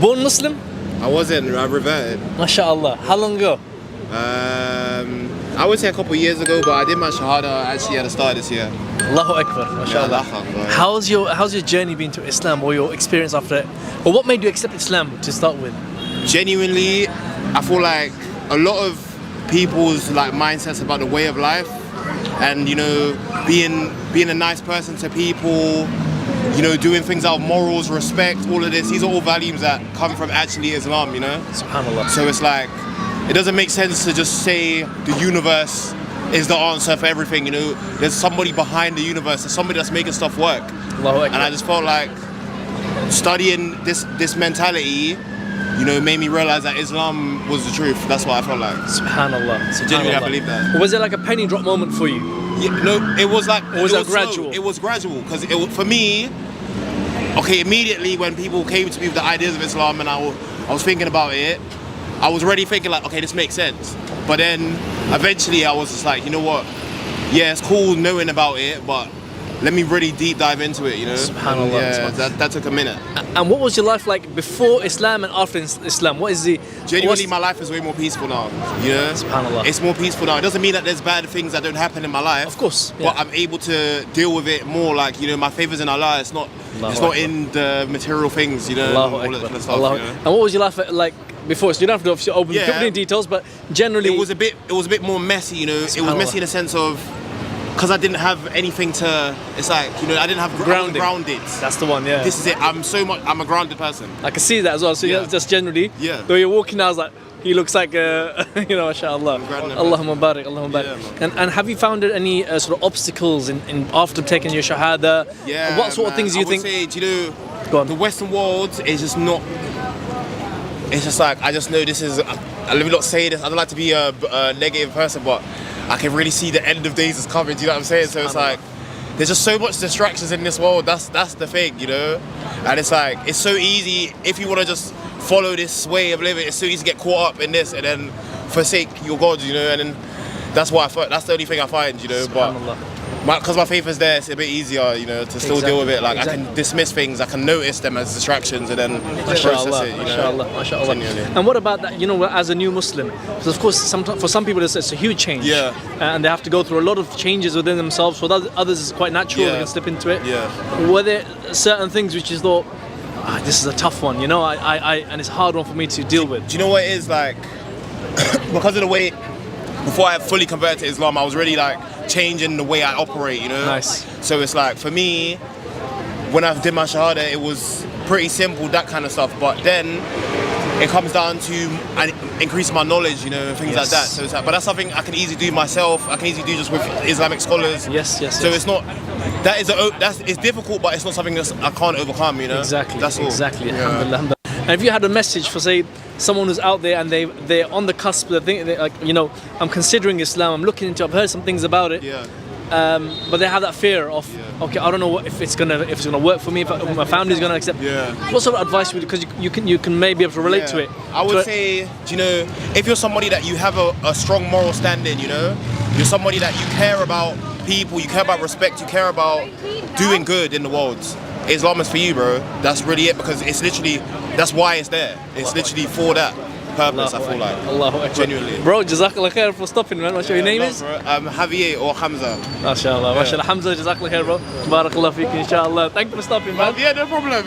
Born Muslim? I wasn't. I reverted. MashaAllah. How long ago? I would say a couple of years ago, but I did my shahada actually at the start of this year. Allahu Akbar. MashaAllah. Yeah, Allahu Akbar. How's your journey been to Islam, or your experience after it? Or what made you accept Islam to start with? Genuinely, I feel like a lot of people's like mindsets about the way of life, and you know, being a nice person to people, you know, doing things out of morals, respect, all of this. These are all values that come from actually Islam, you know. SubhanAllah. So it's like, it doesn't make sense to just say the universe is the answer for everything, you know. There's somebody behind the universe, there's somebody that's making stuff work. Allahu Akbar. And I just felt like studying this mentality, you know, made me realize that Islam was the truth. That's what I felt like. SubhanAllah. So genuinely, I believe that. Was it like a penny drop moment for you? Yeah, no, it was like, or was it gradual? Slow. It was gradual, because for me, okay, immediately when people came to me with the ideas of Islam and I was thinking about it, I was already thinking like, okay, this makes sense. But then eventually I was just like, you know what? Yeah, it's cool knowing about it, but let me really deep dive into it, you know? SubhanAllah. Yeah, that took a minute. And what was your life like before Islam and after Islam? What is the... Genuinely, my life is way more peaceful now, you know? SubhanAllah. It's more peaceful now. It doesn't mean that there's bad things that don't happen in my life. Of course. Yeah. But I'm able to deal with it more, like, you know, my favors in Allah, it's not in the material things, you know? Allahu all that Akbar. kind of stuff, Allahu. you know? And what was your life like before? So you don't have to obviously open company details, but generally... It was a bit more messy, you know? It was messy in the sense of, because I didn't have anything to, it's like, you know, I didn't have grounded. That's the one, yeah. This is it. I'm a grounded person. I can see that as well. So yeah, just generally, the way you're walking now, I was like, he looks like, you know, mashallah. Allahumma barik, Allahumma barik. Yeah, and have you found any sort of obstacles in after taking your shahada? Yeah. What sort of things do you think? Say, do you know, the Western world is just not. It's just like, I just know this is. Let me not say this. I don't like to be a negative person, but I can really see the end of days is coming. Do you know what I'm saying? So it's like, there's just so much distractions in this world. That's the thing, you know. And it's like, it's so easy if you want to just follow this way of living. It's so easy to get caught up in this and then forsake your God, you know. And then that's the only thing I find, you know. But because my faith is there, it's a bit easier, you know, to still deal with it. Like I can dismiss things, I can notice them as distractions, and then process it, you know. MashaAllah. And what about that, you know, as a new Muslim? Because of course, for some people it's a huge change. Yeah. And they have to go through a lot of changes within themselves. For others it's quite natural, they can slip into it. Yeah. Were there certain things which you thought, this is a tough one, you know, and it's a hard one for me to deal with? Do you know what it is like? Because of the way, before I fully converted to Islam, I was really like changing the way I operate, you know? Nice. So it's like, for me, when I did my shahada, it was pretty simple, that kind of stuff. But then it comes down to increasing my knowledge, you know, and things like that. So it's like, but that's something I can easily do myself. I can easily do just with Islamic scholars. Yes. So it's not, it's difficult, but it's not something that I can't overcome, you know? Exactly. That's all. Exactly. Yeah. Alhamdulillah. And if you had a message for, say, someone who's out there and they're on the cusp, they like, you know, I'm considering Islam, I'm looking into, I've heard some things about it. Yeah. But they have that fear of, okay, I don't know if it's gonna work for me, if my family's gonna accept. Yeah. What sort of advice would you, because you can maybe be able to relate to it. I would say, you know, if you're somebody that you have a strong moral standing, you know, you're somebody that you care about people, you care about respect, you care about doing good in the world. Islam is for you, bro. That's really it, because it's literally, that's why it's there. It's literally for that purpose, I feel like. Allahu Akbar. Genuinely. Bro, Jazakallah khair for stopping, man. What's your name is? Javier or Hamza. MashaAllah. MashaAllah. Hamza, Jazakallah khair, bro. Barakallah feek, inshallah. Thank you for stopping, man. Yeah, no problem.